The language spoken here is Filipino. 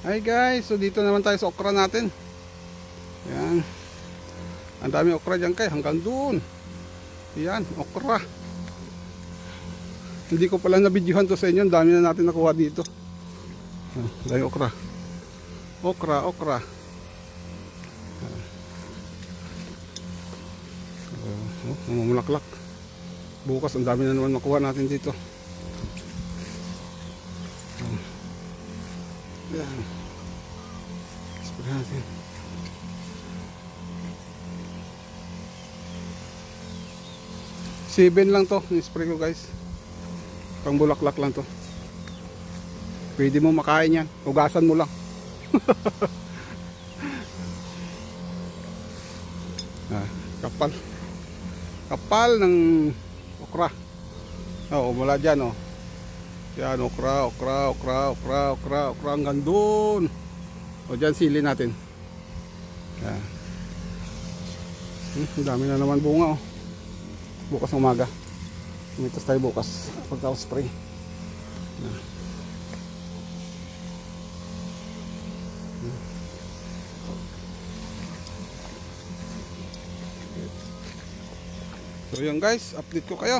Hi guys, so dito naman tayo sa okra natin. Ayan. Ang dami okra dyan kay, hanggang doon. Ayan, okra. Hindi ko pala nabidyohan to sa inyo. Ang dami na natin nakuha dito. Dahil okra. Okra. Namumulaklak. Bukas ang dami na naman makuha natin dito. Ayan. Spray natin. Seven lang to, ni-spray ko guys. Pang bulaklak lang to. Pwede mo makain yan. Ugasan mo lang. Kapal ng okra. Oo, mula dyan oh. Yan, okra hanggang doon. O dyan sili natin. Yan. Ang dami na naman bunga oh. Bukas ng umaga. Umitas tayo bukas pagkatapos spray. Yan. So yan guys, update ko kayo.